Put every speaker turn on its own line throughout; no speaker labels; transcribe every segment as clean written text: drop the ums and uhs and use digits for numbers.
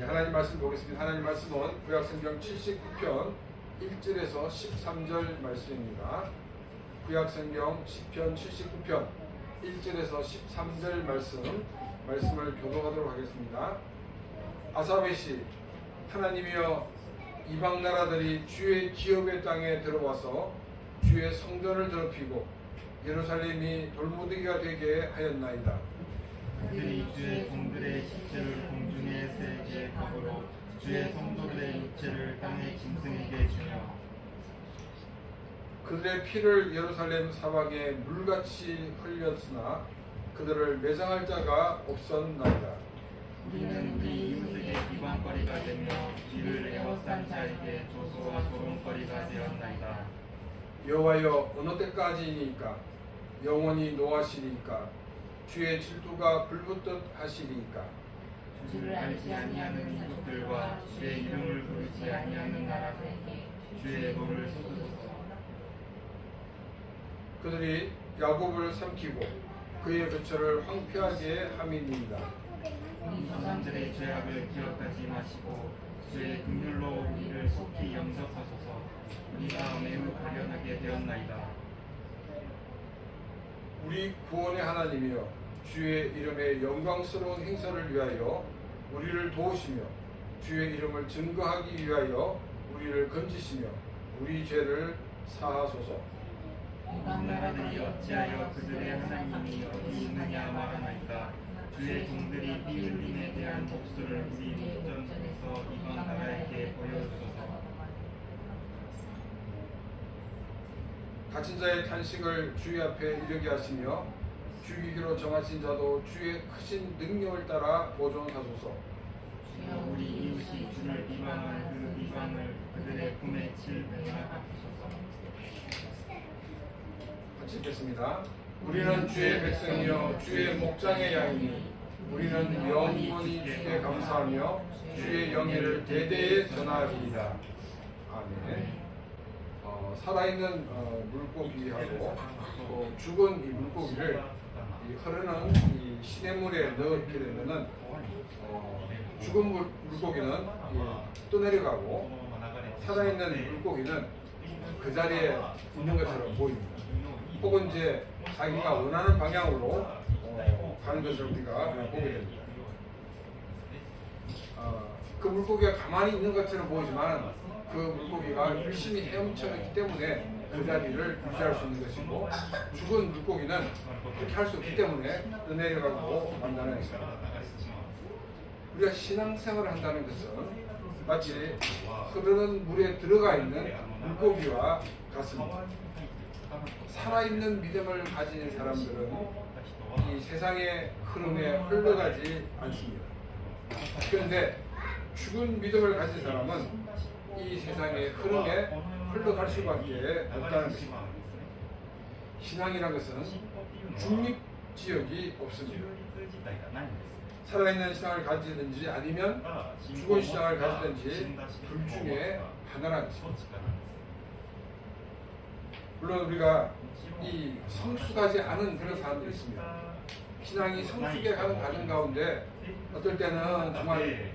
하나님 말씀 보겠습니다. 하나님 말씀은 구약성경 79편 1절에서 13절 말씀입니다. 구약성경 10편 79편 1절에서 13절 말씀을 교독하도록 하겠습니다. 아사베 시, 하나님이여 이방 나라들이 주의 기업의 땅에 들어와서 주의 성전을 더럽히고 예루살렘이 돌무더기가 되게 하였나이다.
그들이 주의 종들의 시체를 공중에 세게 ገብ으로 주의 성도들의 육체를 땅에 짐승에게 주며
그들의 피를 예루살렘 사방에 물같이 흘렸으나 그들을 매장할 자가 없었나이다.
우리는 우리 이웃에게 비방거리가 되며 뒤를 에워싼 자에게 조소와 조롱거리가 되었나이다.
여호와여 어느 때까지이니까 영원히 노하시리까 주의 질투가 불붙듯 하시리까.
주를 알지 아니하는 이웃들과 주의 이름을 부르지 아니하는 나라들에게 주의 노를 쏟으소서.
그들이 야곱을 삼키고 그의 거처를 황폐하게 함이니이다.
우리 조상들의 죄악을 기억하지 마시고 주의 긍휼로 우리를 속히 영접하소서. 우리가 매우 가련하게 되었나이다.
우리 구원의 하나님이여 주의 이름의 영광스러운 행사를 위하여 우리를 도우시며 주의 이름을 증거하기 위하여 우리를 건지시며 우리 죄를 사하소서.
이방 나라들이 어찌하여 그들의 하나님이 어디 있느냐 말하나이까. 주의 종들이 피 흘림에 대한 복수를 우리 목전에서 이방 나라에게 보여주소서.
갇힌 자의 탄식을 주의 앞에 이르게 하시며 죽이기로 정하신 자도 주의 크신 능력을 따라 보존하소서.
주여 우리 이웃이 주를 비방한 그 비방을 그들의 품에 칠 멸하옵소서.
같이 읽겠습니다. 우리는 주의 백성이요 주의 목장의 양이니 우리는 영원히 주께 감사하며 주의 영예를 대대에 전하리이다. 아멘. 살아있는 물고기하고 또 죽은 이 물고기를 이 흐르는 이 시냇물에 넣게 되면은 죽은 물고기는 떠내려가고 살아있는 물고기는 그 자리에 있는 것처럼 보입니다. 혹은 이제 자기가 원하는 방향으로 가는 것을 우리가 보게 됩니다. 그 물고기가 가만히 있는 것처럼 보이지만 그 물고기가 열심히 헤엄쳐있기 때문에 그 자리를 유지할 수 있는 것이고, 죽은 물고기는 그렇게 할 수 없기 때문에 떠내려가고 만다는 것입니다. 우리가 신앙생활을 한다는 것은 마치 흐르는 물에 들어가 있는 물고기와 같습니다. 살아있는 믿음을 가진 사람들은 이 세상의 흐름에 흘러가지 않습니다. 그런데 죽은 믿음을 가진 사람은 이 세상의 흐름에 흘러갈 수밖에 없다는 것입니다. 신앙이라는 것은 중립지역이 없습니다. 살아있는 신앙을 가지든지 아니면 죽은 신앙을 가지든지 둘 중에 하나라는 것입니다. 물론 우리가 이 성숙하지 않은 그런 사람들이 있습니다. 신앙이 성숙해 가는 과정 가운데 어떨 때는 정말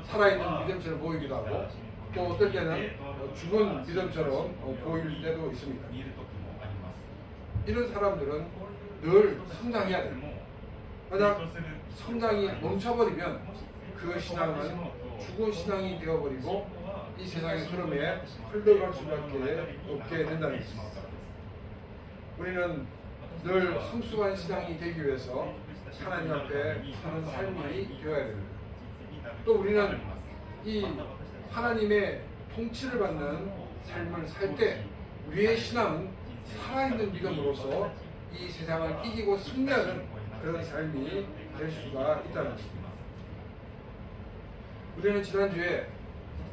살아있는 믿음처럼 보이기도 하고 또 어떨 때는 죽은 믿음처럼 보일 때도 있습니다. 이런 사람들은 늘 성장해야 됩니다. 만약 성장이 멈춰버리면 그 신앙은 죽은 신앙이 되어버리고 이 세상의 흐름에 흘러갈 수밖에 없게 된다는 것입니다. 우리는 늘 성숙한 신앙이 되기 위해서 하나님 앞에 사는 삶이 되어야 됩니다. 또 우리는 이 하나님의 통치를 받는 삶을 살 때 우리의 신앙은 살아있는 믿음으로서 이 세상을 이기고 승리하는 그런 삶이 될 수가 있다는 것입니다. 우리는 지난주에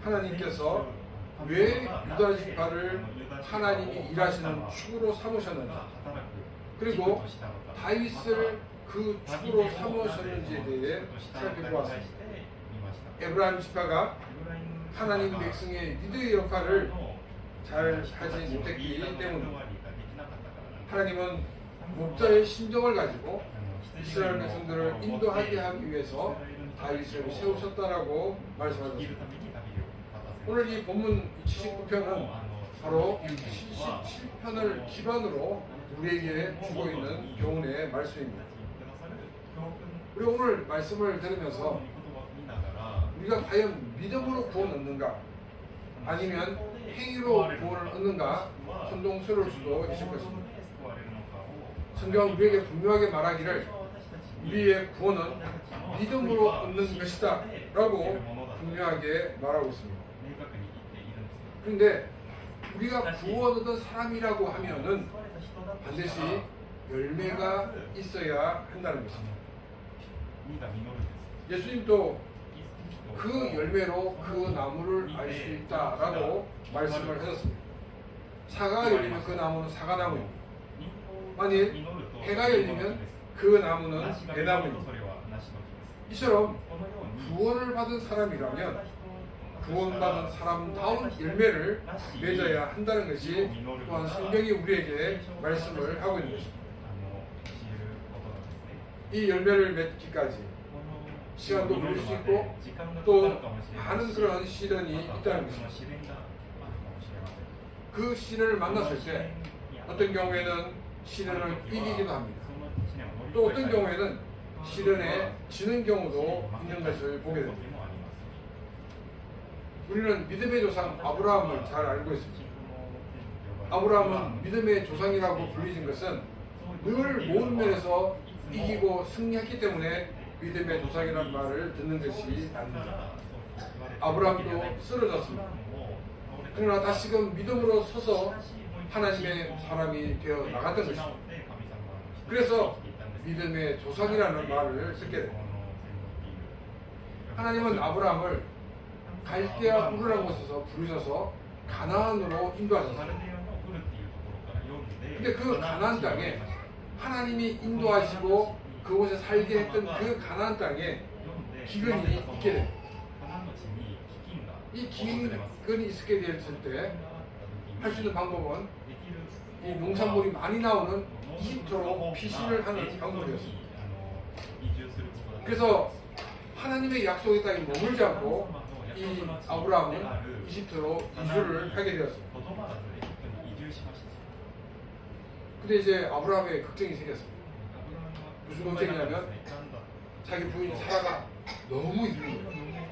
하나님께서 왜 유다 지파를 하나님이 일하시는 축으로 삼으셨는지, 그리고 다윗을 그 축으로 삼으셨는지에 대해 살펴보았습니다. 에브라임 지파가 하나님 백성의 리더의 역할을 잘 하지 못했기 때문입니다. 하나님은 목자의 심정을 가지고 이스라엘 백성들을 인도하게 하기 위해서 다윗을 세우셨다라고 말씀하셨습니다. 오늘 이 본문 79편은 바로 77편을 기반으로 우리에게 주고 있는 교훈의 말씀입니다. 우리 오늘 말씀을 들으면서 우리가 과연 믿음으로 구원 얻는가 아니면 행위로 구원을 얻는가 혼동스러울 수도 있을 것입니다. 성경은 우리에게 분명하게 말하기를 우리의 구원은 믿음으로 얻는 것이다 라고 분명하게 말하고 있습니다. 그런데 우리가 구원 얻은 사람이라고 하면은 반드시 열매가 있어야 한다는 것입니다. 예수님도 그 열매로 그 나무를 알 수 있다라고 말씀을 하셨습니다. 사과가 열리면 그 나무는 사과나무입니다. 만일 해가 열리면 그 나무는 배나무입니다. 이처럼 구원을 받은 사람이라면 구원받은 사람다운 열매를 맺어야 한다는 것이 또한 성경이 우리에게 말씀을 하고 있는 것입니다. 이 열매를 맺기까지 시간도 걸릴 수 있고 또 많은 그런 시련이 있다는 것입니다. 그 시련을 만났을 때 어떤 경우에는 시련을 이기기도 합니다. 또 어떤 경우에는 시련에 지는 경우도 있는 것을 보게 됩니다. 우리는 믿음의 조상 아브라함을 잘 알고 있습니다. 아브라함은 믿음의 조상이라고 불리진 것은 늘 모든 면에서 이기고 승리했기 때문에 믿음의 조상이라는 말을 듣는 것이 아닙니다. 아브라함도 쓰러졌습니다. 그러나 다시금 믿음으로 서서 하나님의 사람이 되어 나갔던 것입니다. 그래서 믿음의 조상이라는 말을 듣게 됩니다. 하나님은 아브라함을 갈대아 우르라는 곳에서 부르셔서 가나안으로 인도하셨습니다. 근데 그 가나안 땅에 하나님이 인도하시고 그곳에 살게 했던 그 가나안 땅에 기근이 있게 됩니다. 이 기근이 있게 됐을 때 할 수 있는 방법은 이 농산물이 많이 나오는 이집트로 피신을 하는 방법이었습니다. 그래서 하나님의 약속의 땅에 머물지 않고 이 아브라함은 이집트로 이주를 하게 되었습니다. 근데 이제 아브라함의 걱정이 생겼습니다. 무슨 걱정이냐면 자기 부인 사라가 너무 이쁜 거예요.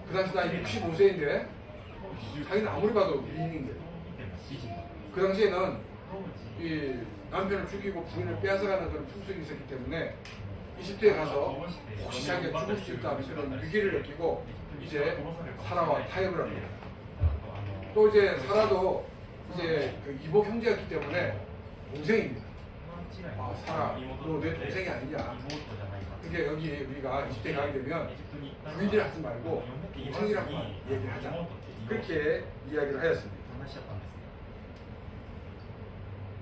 그 당시 나이 65세인데 자기는 아무리 봐도 미인인 거예요. 그 당시에는 이 남편을 죽이고 부인을 빼앗아가는 그런 풍습이 있었기 때문에 이집트에 가서 혹시 자기가 죽을 수 있다는 그런 위기를 느끼고 이제 사라와 타협을 합니다. 또 이제 사라도 이제 그 이복 형제였기 때문에 동생입니다. 아, 사라, 너 내 동생이 아니냐? 그게 여기 우리가 이집트에 가게 되면 부인들 하지 말고 동생이라고 얘기를 하자. 그렇게 이야기를 하였습니다.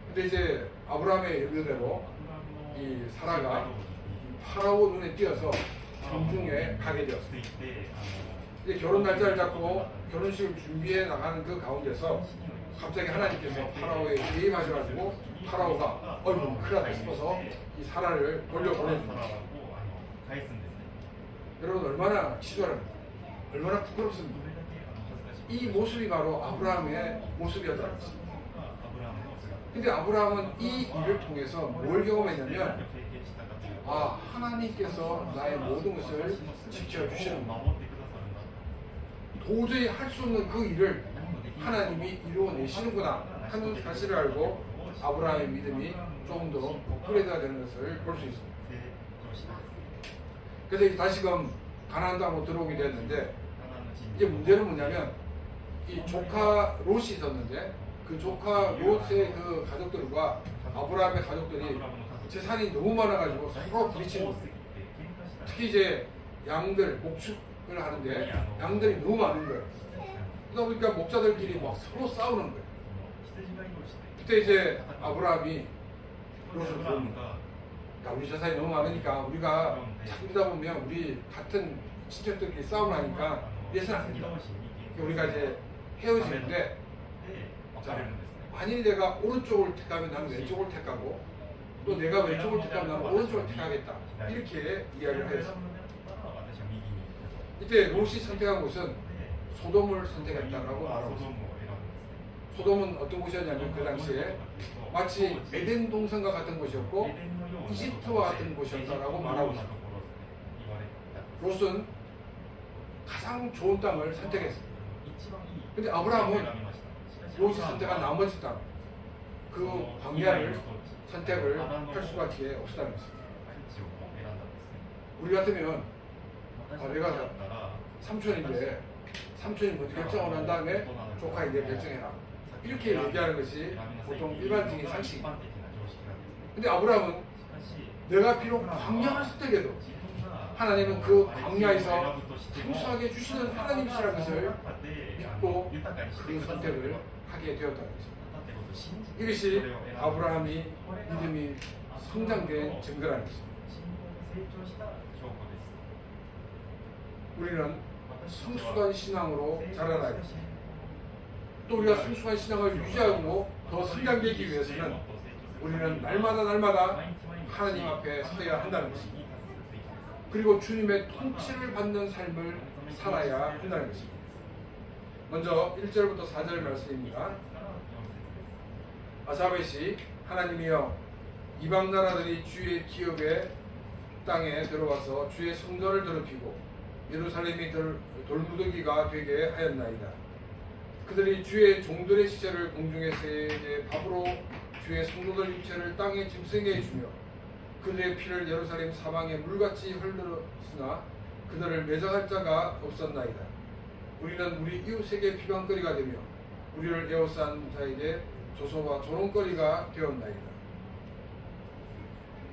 근데 이제 아브라함의 예언대로 이 사라가 파라오 눈에 띄어서 공중에 가게 되었습니다. 이제 결혼 날짜를 잡고 결혼식을 준비해 나가는 그 가운데서 갑자기 하나님께서 파라오에 개입하셔가지고 파라오가 어이구 큰일 났다 싶어서 이 사라를 돌려보내줍니다. 여러분 얼마나 치졸합니까? 얼마나 부끄럽습니까? 이 모습이 바로 아브라함의 모습이었다는 것입니다. 근데 아브라함은 이 일을 통해서 뭘 경험했냐면 아, 하나님께서 나의 모든 것을 지켜주시는구나. 도저히 할 수 없는 그 일을 하나님이 이루어내시는구나 하는 사실을 알고 아브라함의 믿음이 조금 더 업그레이드가 되는 것을 볼 수 있습니다. 그래서 다시금 가나안 땅으로 들어오게 됐는데 이제 문제는 뭐냐면 이 조카 롯이 있었는데 그 조카 롯의 그 가족들과 아브라함의 가족들이 재산이 너무 많아가지고 서로 부딪히는 거예요. 특히 이제 양들 목축을 하는데 양들이 너무 많은 거예요. 그러다 보니까 목자들끼리 막 서로 싸우는 거예요. 그때 이제 아브라함이 롯을 부릅니다. 야, 우리 재산이 너무 많으니까 우리가 자꾸 이러다 보면 우리 같은 친척들끼리 싸움을 하니까 이래서는 안 된다. 우리가 이제 헤어지는데 자, 만일 내가 오른쪽을 택하면 나는 왼쪽을 택하고 또 내가 왼쪽을 택하면 나는 오른쪽을 택하겠다. 이렇게 이야기를 했습니다. 이때 롯이 선택한 곳은 소돔을 선택했다라고 말하고 있습니다. 소돔은 어떤 곳이었냐면 그 당시에 마치 에덴 동산과 같은 곳이었고 이집트와 같은 곳이었다라고 말하고 있습니다. 롯은 가장 좋은 땅을 선택했습니다. 근데 아브라함은 롯이 선택한 나머지 땅, 그 광야를 선택을 할 수밖에 없었다는 것입니다. 우리 같으면 내가 삼촌인데 삼촌이 먼저 결정을 한 다음에 조카인데 결정해라, 이렇게 얘기하는 것이 보통 일반적인 상식입니다. 근데 아브라함은 내가 비록 광야를 선택해도 하나님은 그 광야에서 풍성하게 주시는 하나님이시라는 것을 믿고 그 선택을 하게 되었다는 것입니다. 이것이 아브라함이 믿음이 성장된 증거라는 것입니다. 우리는 성숙한 신앙으로 자라나야 합니다. 또 우리가 성숙한 신앙을 유지하고 더 성장되기 위해서는 우리는 날마다 하나님 앞에 서야 한다는 것입니다. 그리고 주님의 통치를 받는 삶을 살아야 한다는 것입니다. 먼저 1절부터 4절 말씀입니다. 아사벳이 하나님이여 이방 나라들이 주의 기업의 땅에 들어와서 주의 성전을 더럽히고 예루살렘이 돌무더기가 되게 하였나이다. 그들이 주의 종들의 시체를 공중에 세게 밥으로 주의 성도들 육체를 땅에 짐승에 주며 그들의 피를 예루살렘 사방에 물같이 흘렀으나 그들을 매장할 자가 없었나이다. 우리는 우리 이웃에게 비방거리가 되며 우리를 에워싼 자에게 조소와 조롱거리가 되었나이다.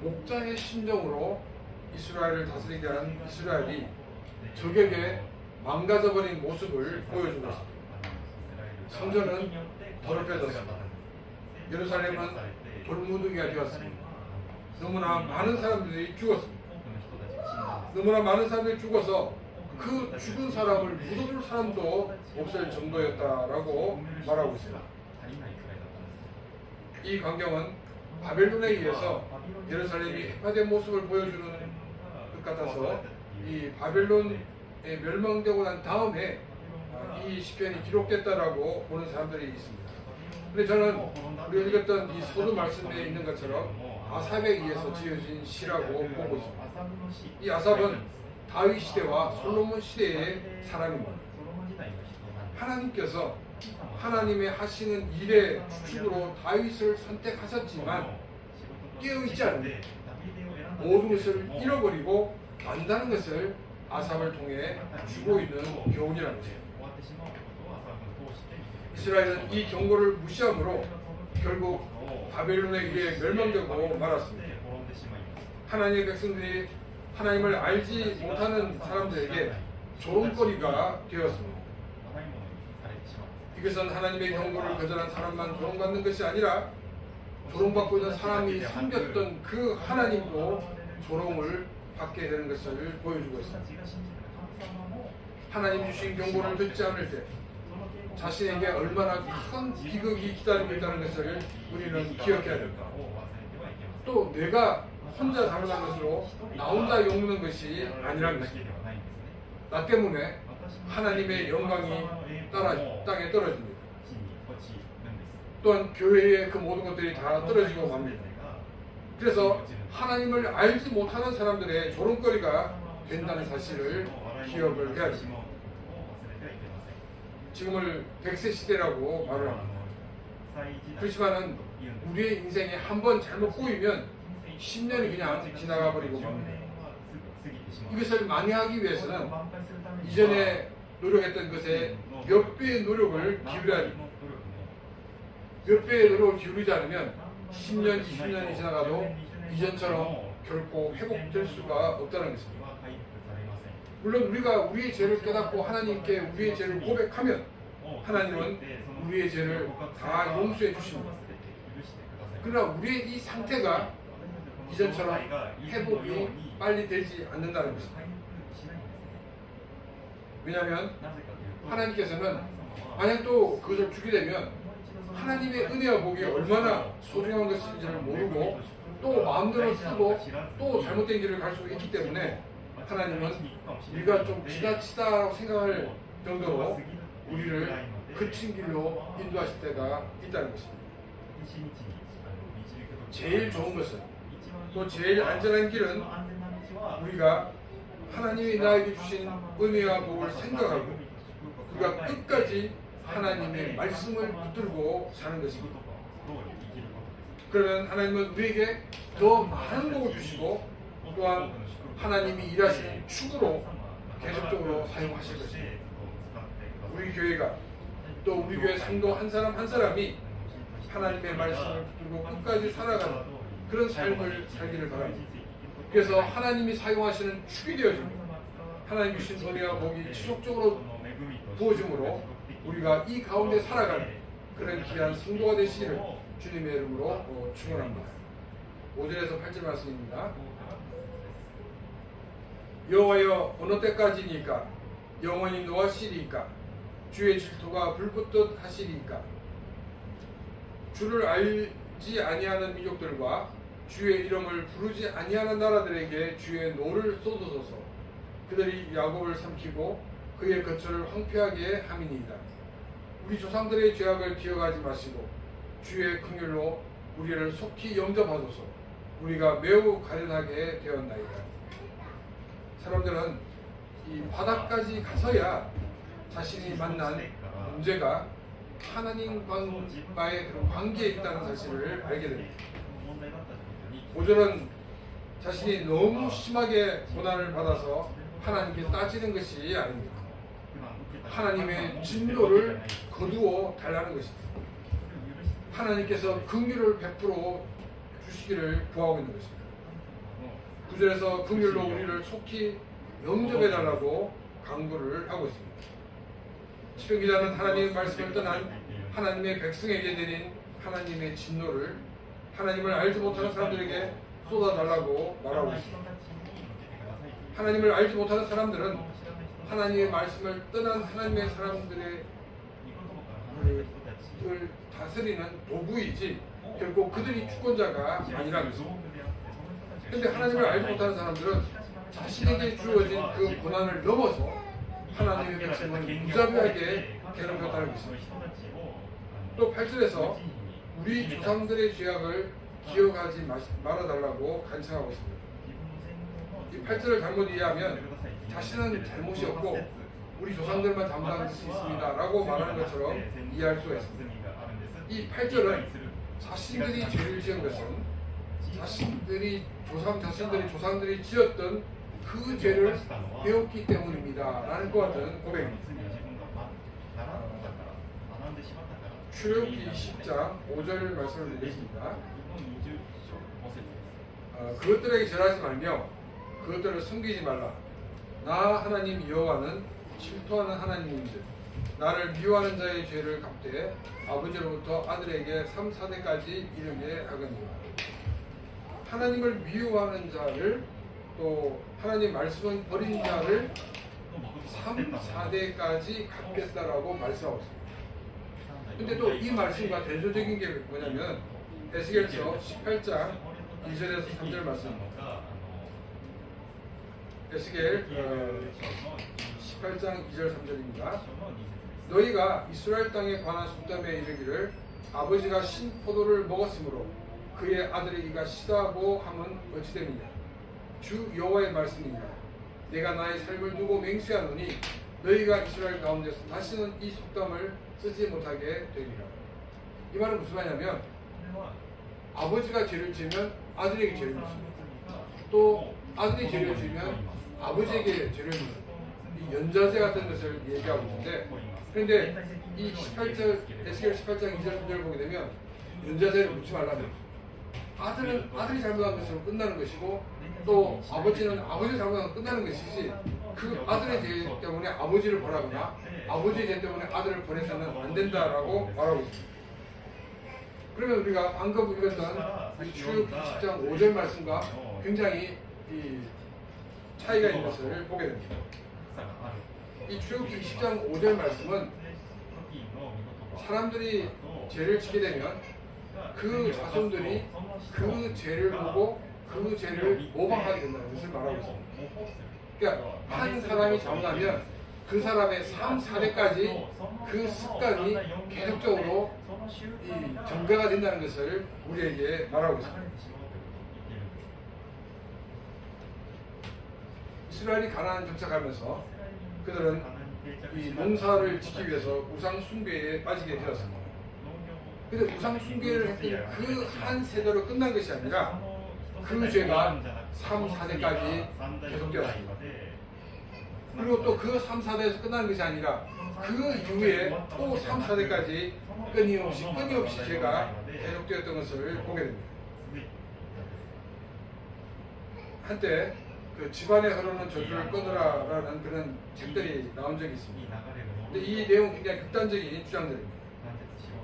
목자의 심정으로 이스라엘을 다스리게 한 이스라엘이 적에게 망가져버린 모습을 보여주고 있습니다. 성전은 더럽혀졌습니다. 예루살렘은 돌무더기가 되었습니다. 너무나 많은 사람들이 죽었습니다. 너무나 많은 사람들이 죽어서 그 죽은 사람을 묻어줄 사람도 없을 정도였다라고 말하고 있습니다. 이 광경은 바벨론에 의해서 예루살렘이 해파된 모습을 보여주는 것 같아서 이 바벨론에 멸망되고 난 다음에 이 시편이 기록됐다라고 보는 사람들이 있습니다. 근데 저는 우리가 읽었던 이 서두 말씀에 있는 것처럼 아삽에 의해서 지어진 시라고 보고 있습니다. 이 아삽은 다윗 시대와 솔로몬 시대의 사람입니다. 하나님께서 하나님의 하시는 일의 주축으로 다윗을 선택하셨지만 깨어있지 않으면 모든 것을 잃어버리고 만다는 것을 아삽을 통해 주고 있는 교훈이라는 것이에요. 이스라엘은 이 경고를 무시함으로 결국 바벨론에 의해 멸망되고 말았습니다. 하나님의 백성들이 하나님을 알지 못하는 사람들에게 조롱거리가 되었습니다. 이것은 하나님의 경고를 거절한 사람만 조롱받는 것이 아니라 조롱받고 있는 사람이 섬겼던 그 하나님도 조롱을 받게 되는 것을 보여주고 있습니다. 하나님 주신 경고를 듣지 않을 때 자신에게 얼마나 큰 비극이 기다리고 있다는 것을 우리는 기억해야 됩니다. 또 내가 혼자 잘못한 것으로 나 혼자 욕먹는 것이 아니라는 것입니다. 나 때문에 하나님의 영광이 땅에 떨어집니다. 또한 교회의 그 모든 것들이 다 떨어지고 맙니다. 그래서 하나님을 알지 못하는 사람들의 조롱거리가 된다는 사실을 기억을 해야 됩니다. 지금을 100세 시대라고 말을 합니다. 그렇지만은 우리의 인생에 한 번 잘못 꼬이면 10년이 그냥 지나가 버리고 맙니다. 이것을 만회하기 위해서는 이전에 노력했던 것에 몇 배의 노력을 기울여야 됩니다. 몇 배의 노력을 기울이지 않으면 10년, 20년이 지나가도 이전처럼 결코 회복될 수가 없다는 것입니다. 물론 우리가 우리의 죄를 깨닫고 하나님께 우리의 죄를 고백하면 하나님은 우리의 죄를 다 용서해 주십니다. 그러나 우리의 이 상태가 이전처럼 회복이 빨리 되지 않는다는 것입니다. 왜냐하면 하나님께서는 만약 또 그것을 주게 되면 하나님의 은혜와 복이 얼마나 소중한 것인지를 모르고 또 마음대로 쓰고 또 잘못된 길을 갈 수 있기 때문에 하나님은 우리가 좀 지나치다라고 생각할 정도로 우리를 그친 길로 인도하실 때가 있다는 것입니다. 제일 좋은 것은 또 제일 안전한 길은 우리가 하나님이 나에게 주신 은혜와 복을 생각하고 우리가 끝까지 하나님의 말씀을 붙들고 사는 것입니다. 그러면 하나님은 우리에게 더 많은 복을 주시고 또한 하나님이 일하시는 축으로 계속적으로 사용하실 것입니다. 우리 교회가 또 우리 교회 성도 한 사람 한 사람이 하나님의 말씀을 붙들고 끝까지 살아가는 그런 삶을 살기를 바랍니다. 그래서 하나님이 사용하시는 축이 되어지고 하나님 주신 은혜와 복이 지속적으로 부어짐으로 우리가 이 가운데 살아가는 그런 귀한 성도가 되시기를 주님의 이름으로 축원합니다. 5절에서 8절 말씀입니다. 여호와여 어느 때까지니까 영원히 노하시리이까 주의 질투가 불붙듯 하시리이까 주를 알지 아니하는 민족들과 주의 이름을 부르지 아니하는 나라들에게 주의 노를 쏟으소서. 그들이 야곱을 삼키고 그의 거처를 황폐하게 함이니이다. 우리 조상들의 죄악을 기억하지 마시고 주의 긍휼로 우리를 속히 영접하소서. 우리가 매우 가련하게 되었나이다. 사람들은 이 바닥까지 가서야 자신이 만난 문제가 하나님과의 그런 관계에 있다는 사실을 알게 됩니다. 5절은 자신이 너무 심하게 고난을 받아서 하나님께 따지는 것이 아닙니다. 하나님의 진노를 거두어 달라는 것입니다. 하나님께서 긍휼을 베풀어 주시기를 구하고 있는 것입니다. 9절에서 긍휼로 우리를 속히 영접해 달라고 강구를 하고 있습니다. 시편 기자는 하나님의 말씀을 떠난 하나님의 백성에게 내린 하나님의 진노를 하나님을 알지 못하는 사람들에게 쏟아달라고 말하고 있습니다. 하나님을 알지 못하는 사람들은 하나님의 말씀을 떠난 하나님의 사람들의 다스리는 도구이지 결국 그들이 주권자가 아니라는 것입니다. 그런데 하나님을 알지 못하는 사람들은 자신에게 주어진 그 고난을 넘어서 하나님의 백성을 무자비하게 괴롭혔다는 것입니다. 또 8절에서 우리 조상들의 죄악을 기억하지 말아달라고 간청하고 있습니다. 이 8절을 잘못 이해하면 자신은 잘못이 없고 우리 조상들만 잘못한 것이 있습니다 라고 말하는 것처럼 이해할 수가 있습니다. 이 8절은 자신들이 죄를 지은 것은 자신들이 조상들이 지었던 그 죄를 배웠기 때문입니다 라는 것 같은 고백입니다. 출애굽기 10장 5절 말씀을 보겠습니다. 그것들에게 절하지 말며 그것들을 섬기지 말라. 나 하나님 여호와는 질투하는 하나님인즉 나를 미워하는 자의 죄를 갚되 아버지로부터 아들에게 3, 4대까지 이르게 하거니와. 하나님을 미워하는 자를 또 하나님 말씀을 버린 자를 3, 4대까지 갚겠다라고 말씀하고 있습니다. 근데 또 이 말씀과 대조적인 게 뭐냐면 에스겔서 18장 2절에서 3절 말씀입니다. 에스겔 18장 2절 3절입니다. 너희가 이스라엘 땅에 관한 속담에 이르기를 아버지가 신 포도를 먹었으므로 그의 아들의 이가 시다고 함은 어찌 됨이냐. 주 여호와의 말씀이니라. 내가 나의 삶을 두고 맹세하노니 너희가 이스라엘 가운데서 다시는 이 속담을 쓰지 못하게 되리라. 이 말은 무슨 말이냐면 아버지가 죄를 지으면 아들에게 죄를 묻습니다. 또 아들이 죄를 지으면 아버지에게 죄를 묻습니다. 이 연좌제 같은 것을 얘기하고 있는데, 그런데 이 18절 에스겔 18장 2절 3절을 보게 되면 연좌제를 묻지 말라는 거죠. 아들은 아들이 잘못한 것으로 끝나는 것이고 또 아버지는 아버지 잘못한 것으로 끝나는 것이지 그 아들의 죄 때문에 아버지를 벌하거나 아버지의 죄 때문에 아들을 보내서는 안 된다라고 말하고 있습니다. 그러면 우리가 방금 읽었던 출애굽기 10장 5절 말씀과 굉장히 이 차이가 있는 것을 보게 됩니다. 이 출애굽기 10장 5절 말씀은 사람들이 죄를 지게 되면 그 자손들이 그 죄를 보고 그 죄를 모방하게 된다는 것을 말하고 있습니다. 그러니까 한 사람이 잘못하면 그 사람의 3, 4대까지 그 습관이 계속적으로 이 전가가 된다는 것을 우리에게 말하고 있습니다. 이스라엘이 가나안 정착하면서 그들은 이 농사를 짓기 위해서 우상 숭배에 빠지게 되었습니다. 근데 우상 숭배를 했던 그 한 세대로 끝난 것이 아니라 그 죄가 3, 4대까지 계속되었습니다. 그리고 또 그 3, 4대에서 끝나는 것이 아니라 그 이후에 또 3, 4대까지 끊임없이 죄가 계속되었던 것을 보게 됩니다. 한때 그 집안에 흐르는 저주를 끊으라라는 그런 책들이 나온 적이 있습니다. 근데 이 내용 굉장히 극단적인 주장들입니다.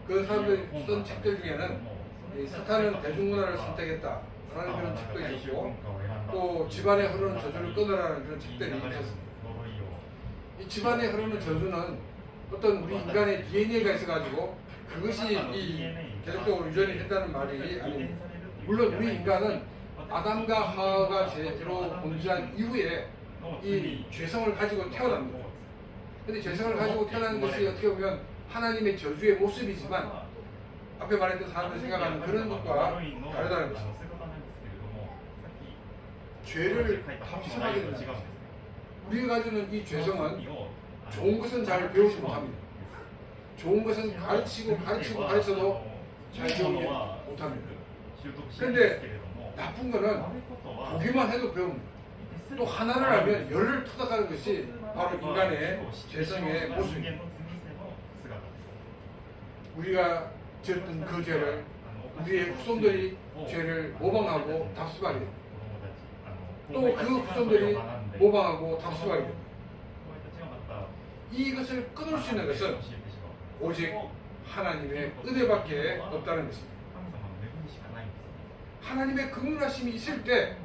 그 사람들이 쓰던 책들 중에는 이 사탄은 대중문화를 선택했다라는 그런 책도 있었고 또 집안에 흐르는 저주를 끊으라는 그런 책들이 있었습니다. 이 집안에 흐르는 저주는 어떤 우리 인간의 DNA가 있어가지고 그것이 이 계속적으로 유전이 된다는 말이 아닙니다. 물론 우리 인간은 아담과 하와가 죄로 범죄한 이후에 이 죄성을 가지고 태어납니다. 근데 죄성을 가지고 태어나는 것이 어떻게 보면 하나님의 저주의 모습이지만 앞에 말했던 사람들이 생각하는 그런 것과 다르다는 것입니다. 죄를 답습하게 됩니다. 우리가 가지는 이 죄성은 좋은 것은 잘 배우지 못합니다. 좋은 것은 가르쳐도 잘 배우지 못합니다. 그런데 나쁜 거는 보기만 해도 배웁니다. 또 하나를 알면 열을 터득하는 것이 바로 인간의 죄성의 모습입니다. 우리가 지었던 그 죄를 우리의 후손들이 죄를 모방하고 답습하게 됩니다. 또 그 후손들이 모방하고 답습하게 됩니다. 이것을 끊을 수 있는 것은 오직 하나님의 은혜밖에 없다는 것입니다. 하나님의 긍휼하심이 있을 때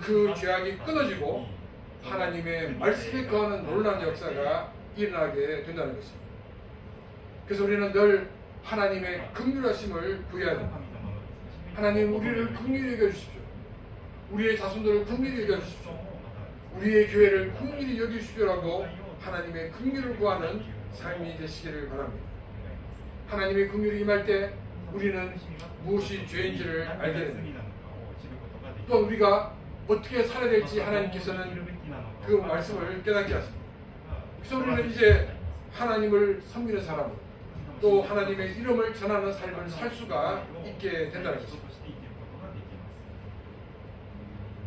그 죄악이 끊어지고 하나님의 말씀에 거하는 놀라운 역사가 일어나게 된다는 것입니다. 그래서 우리는 늘 하나님의 긍휼하심을 구해야 됩니다. 하나님 우리를 긍휼히 여겨주십시오. 우리의 자손들을 긍휼히 여겨주십시오. 우리의 교회를 긍휼히 여겨주십시오라고 하나님의 긍휼을 구하는 삶이 되시기를 바랍니다. 하나님의 긍휼이 임할 때 우리는 무엇이 죄인지를 알게 됩니다. 또 우리가 어떻게 살아야 될지 하나님께서는 그 말씀을 깨닫게 하십니다. 그래서 우리는 이제 하나님을 섬기는 사람, 또 하나님의 이름을 전하는 삶을 살 수가 있게 된다는 것입니다.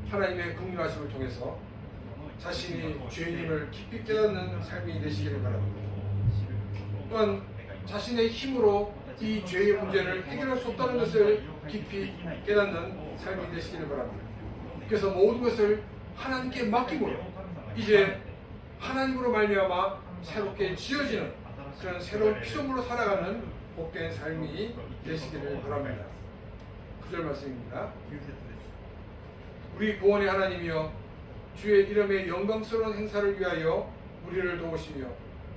하나님의 긍휼하심을 통해서 자신이 죄인임을 깊이 깨닫는 삶이 되시기를 바랍니다. 또한 자신의 힘으로 이 죄의 문제를 해결할 수 없다는 것을 깊이 깨닫는 삶이 되시기를 바랍니다. 그래서 모든 것을 하나님께 맡기고 이제 하나님으로 말미암아 새롭게 지어지는 그런 새로운 피조물로 살아가는 복된 삶이 되시기를 바랍니다. 9절 말씀입니다. 우리 구원의 하나님이여 주의 이름의 영광스러운 행사를 위하여 우리를 도우시며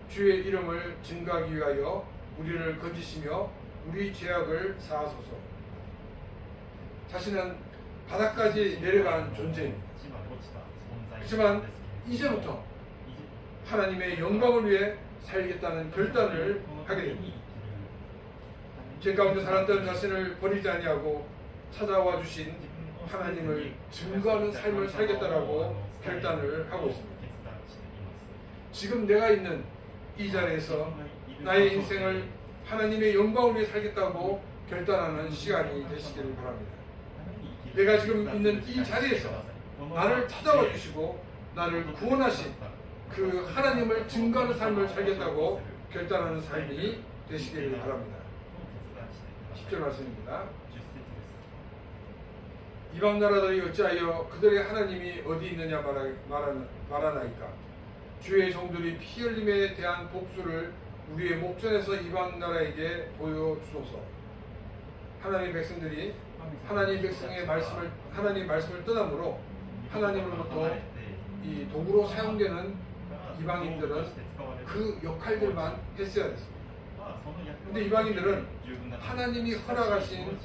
주의 이름을 증거하기 위하여 우리를 건지시며 우리 죄악을 사하소서. 자신은 바닥까지 내려간 존재입니다. 그렇지만 이제부터 하나님의 영광을 위해 살겠다는 결단을 하게 됩니다. 죄 가운데 살았던 자신을 버리지 아니하고 찾아와 주신 하나님을 증거하는 삶을 살겠다라고 결단을 하고 있습니다. 지금 내가 있는 이 자리에서 나의 인생을 하나님의 영광을 위해 살겠다고 결단하는 시간이 되시기를 바랍니다. 내가 지금 있는 이 자리에서 나를 찾아와 주시고 나를 구원하신 그 하나님을 증거하는 삶을 살겠다고 결단하는 삶이 되시기를 바랍니다. 10절 말씀입니다. 이방 나라들이 어찌하여 그들의 하나님이 어디 있느냐 말하나이까. 주의 종들이 피 흘림에 대한 복수를 우리의 목전에서 이방 나라에게 보여주소서. 하나님의 백성들이 하나님 백성의 하나님 말씀을 떠남으로 하나님으로부터 이 도구로 사용되는 이방인들은 그 역할들만 했어야 됐습니다. 그런데 이방인들은 하나님이 허락하신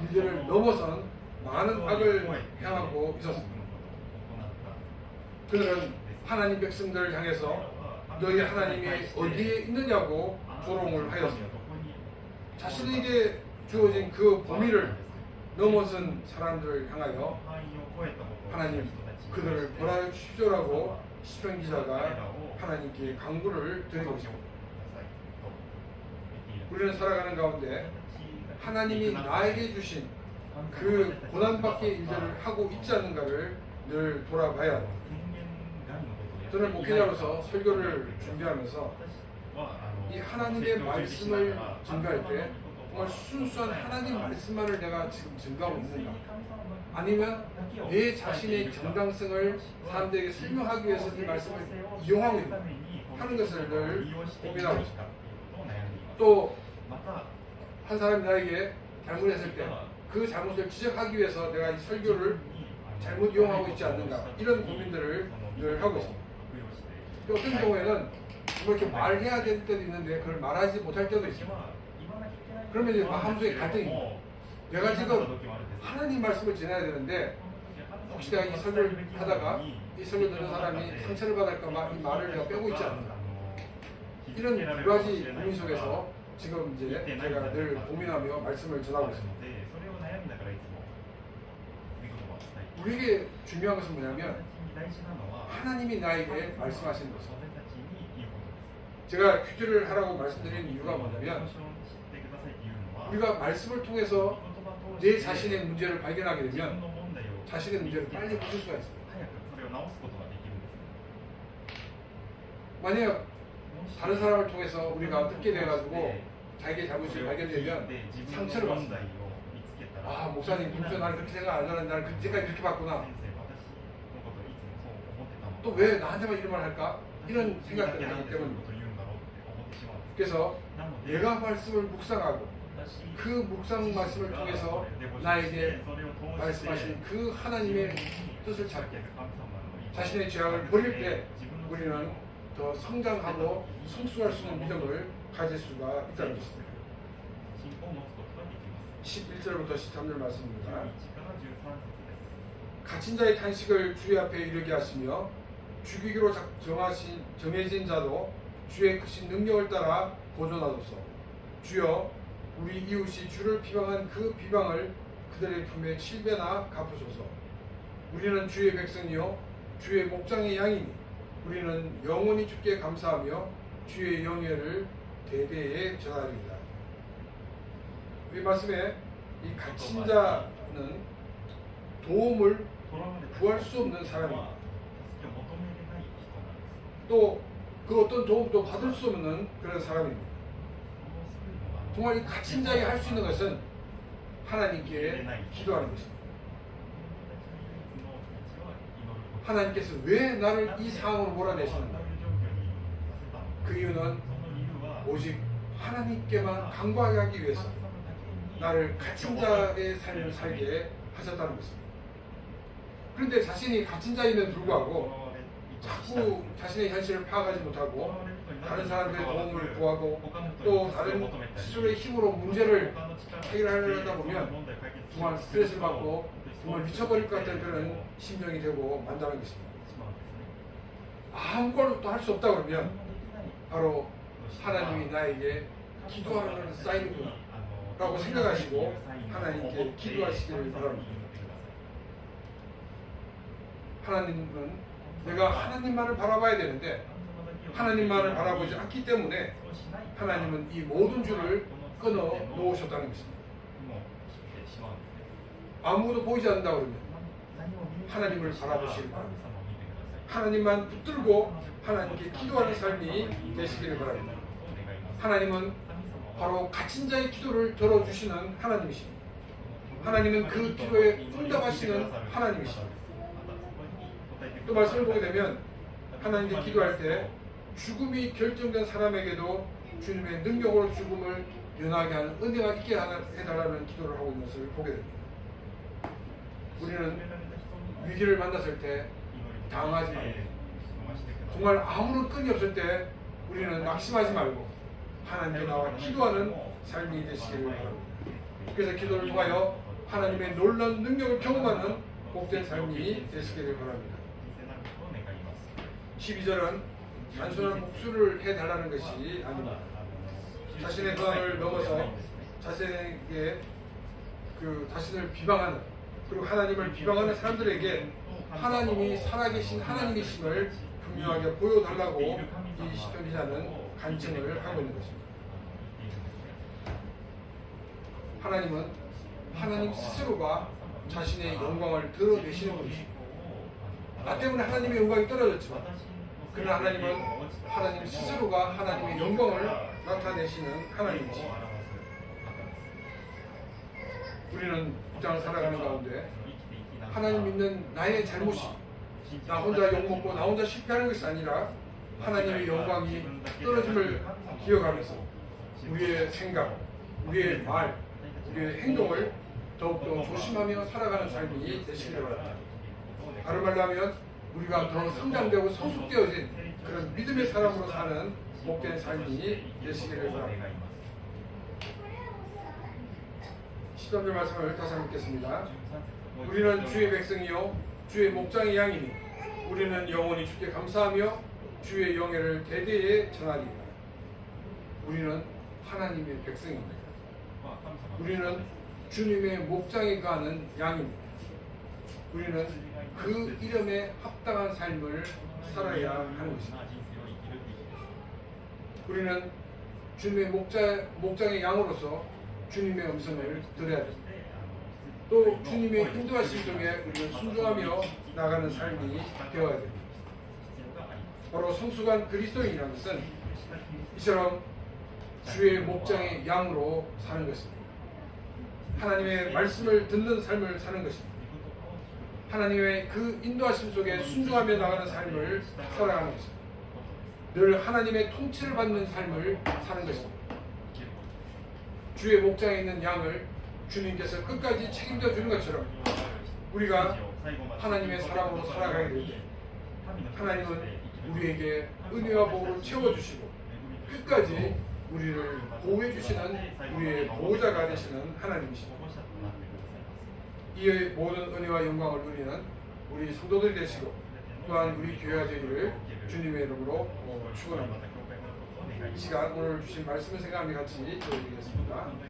일들을 넘어선 많은 악을 행하고 있었습니다. 그들은 하나님 백성들을 향해서 너희 하나님이 어디에 있느냐고 조롱을 하였습니다. 자신에게 주어진 그 범위를 넘어선 사람들을 향하여 하나님 그들을 벌하여 주십시오라고 시편 기자가 하나님께 간구를 드리고 있습니다. 우리는 살아가는 가운데 하나님이 나에게 주신 그 고난받기의 일들을 하고 있지 않는가를 늘 돌아봐야 합니다. 저는 목회자로서 설교를 준비하면서 이 하나님의 말씀을 전가할 때 정말 순수한 하나님 말씀만을 내가 지금 증가하고 있는가, 아니면 내 자신의 정당성을 사람들에게 설명하기 위해서 이 말씀을 이용하고 있는가 하는 것을 늘 고민하고 있습니다. 또 한 사람이 나에게 잘못했을 때 그 잘못을 지적하기 위해서 내가 이 설교를 잘못 이용하고 있지 않는가, 이런 고민들을 늘 하고 있습니다. 또 어떤 경우에는 뭐 이렇게 말해야 될 때도 있는데 그걸 말하지 못할 때도 있습니다. 그러면 이제 마음속에 갈등입니다. 내가 지금 하나님 말씀을 전해야 되는데 혹시 내가 이 설교를 하다가 이 설교 듣는 사람이 상처를 받을까봐 이 말을 내가 빼고 있지 않는가, 이런 두 가지 고민 속에서 지금 이제 제가 늘 고민하며 말씀을 전하고 있습니다. 우리에게 중요한 것은 뭐냐면 하나님이 나에게 말씀하시는 것은, 제가 퀴즈를 하라고 말씀드리는 이유가 뭐냐면 우리가 말씀을 통해서 내 자신의 문제를 발견하게 되면 자신의 문제를 빨리 풀 수가 있습니다. 만약 다른 사람을 통해서 우리가 듣게 돼가지고 자기의 잘못이 발견되면 상처를 받습니다. 아, 목사님, 무슨 나는 그렇게 생각 안 하는데 나는 그때까지 그렇게 봤구나. 또 왜 나한테만 이런 말 할까? 이런 생각들을 하기 때문입니다. 그래서 내가 말씀을 묵상하고 그 묵상 말씀을 통해서 나에게 말씀하신 그 하나님의 뜻을 찾고 자신의 죄악을 버릴 때 우리는 더 성장하고 성숙할 수 있는 믿음을 가질 수가 있다는 것입니다. 11절부터 13절 말씀입니다. 갇힌 자의 탄식을 주의 앞에 이르게 하시며 죽이기로 정해진 자도 주의 크신 능력을 따라 보존하소서. 주여, 우리 이웃이 주를 비방한 그 비방을 그들의 품에 7배나 갚으소서. 우리는 주의 백성이요 주의 목장의 양이니 우리는 영원히 주께 감사하며 주의 영예를 대대에 전하리이다. 이 말씀에 이 갇힌 자는 도움을 구할 수 없는 사람입니다. 또 그 어떤 도움도 받을 수 없는 그런 사람입니다. 정말 이 갇힌 자에게 할 수 있는 것은 하나님께 기도하는 것입니다. 하나님께서 왜 나를 이 상황으로 몰아내시는가? 그 이유는 오직 하나님께만 간구하게 하기 위해서 나를 갇힌 자의 삶을 살게 하셨다는 것입니다. 그런데 자신이 갇힌 자임에도 불구하고 자꾸 자신의 현실을 파악하지 못하고 다른 사람들의 도움을 구하고 또 다른 스스로의 힘으로 문제를 해결하려다 보면 정말 스트레스를 받고 정말 미쳐버릴 것 같은 그런 심정이 되고 만다는 것입니다. 아무것도 할 수 없다 그러면 바로 하나님이 나에게 기도하는 사인이구나 라고 생각하시고 하나님께 기도하시기를 바랍니다. 하나님은 내가 하나님만을 바라봐야 되는데 하나님만을 바라보지 않기 때문에 하나님은 이 모든 줄을 끊어 놓으셨다는 것입니다. 아무것도 보이지 않는다 그러면 하나님을 바라보시길 바랍니다. 하나님만 붙들고 하나님께 기도하는 삶이 되시기를 바랍니다. 하나님은 바로 갇힌 자의 기도를 들어주시는 하나님이십니다. 하나님은 그 기도에 응답하시는 하나님이십니다. 또 말씀을 보게 되면 하나님께 기도할 때 죽음이 결정된 사람에게도 주님의 능력으로 죽음을 면하게 하는 은혜가 있게 해달라는 기도를 하고 있는 것을 보게 됩니다. 우리는 위기를 만났을 때 당황하지 말고 정말 아무런 끈이 없을 때 우리는 낙심하지 말고 하나님께 나와 기도하는 삶이 되시기를 바랍니다. 그래서 기도를 통하여 하나님의 놀라운 능력을 경험하는 복된 삶이 되시기를 바랍니다. 12절은 단순한 복수를 해달라는 것이 아닙니다. 자신의 권한을 넘어서 자신에게 자신을 비방하는, 그리고 하나님을 비방하는 사람들에게 하나님이 살아계신 하나님이심을 분명하게 보여달라고 이 시편 기자는 간청을 하고 있는 것입니다. 하나님은 하나님 스스로가 자신의 영광을 드러내시는 분이십니다. 나 때문에 하나님의 영광이 떨어졌지만, 그러나 하나님은 하나님 스스로가 하나님의 영광을 나타내시는 하나님이십니다. 우리는 이 땅을 살아가는 가운데 하나님 믿는 나의 잘못이 나 혼자 욕먹고 나 혼자 실패하는 것이 아니라 하나님의 영광이 떨어짐을 기억하면서 우리의 생각, 우리의 말, 우리의 행동을 더욱더 조심하며 살아가는 삶이 되시기를 바랍니다. 다른 말로 하면 우리가 더 성장되고 성숙되어진 그런 믿음의 사람으로 사는 복된 삶이 되시기를 바랍니다. 13절 말씀을 다시 한번 읽겠습니다. 우리는 주의 백성이요 주의 목장의 양이니 우리는 영원히 주께 감사하며 주의 영예를 대대에 전하리이다. 우리는 하나님의 백성입니다. 우리는 주님의 목장에 가는 양입니다. 우리는 그 이름에 합당한 삶을 살아야 하는 것입니다. 우리는 주님의 목장의 양으로서 주님의 음성을 들어야 됩니다. 또 주님의 인도하심 속에 우리는 순종하며 나가는 삶이 되어야 됩니다. 바로 성숙한 그리스도인이라는 것은 이처럼 주의 목장의 양으로 사는 것입니다. 하나님의 말씀을 듣는 삶을 사는 것입니다. 하나님의 그 인도하심 속에 순종하며 나가는 삶을 살아가는 것입니다. 늘 하나님의 통치를 받는 삶을 사는 것입니다. 주의 목장에 있는 양을 주님께서 끝까지 책임져 주는 것처럼 우리가 하나님의 사람으로 살아가게 될 때 하나님은 우리에게 은혜와 복으로 채워주시고 끝까지 우리를 보호해 주시는 우리의 보호자가 되시는 하나님이십니다. 이 모든 은혜와 영광을 누리는 우리 성도들이 되시고 또한 우리 교회가 되기를 주님의 이름으로 축원합니다. 이 시간 오늘 주신 말씀을 생각하며 같이 기도드리겠습니다.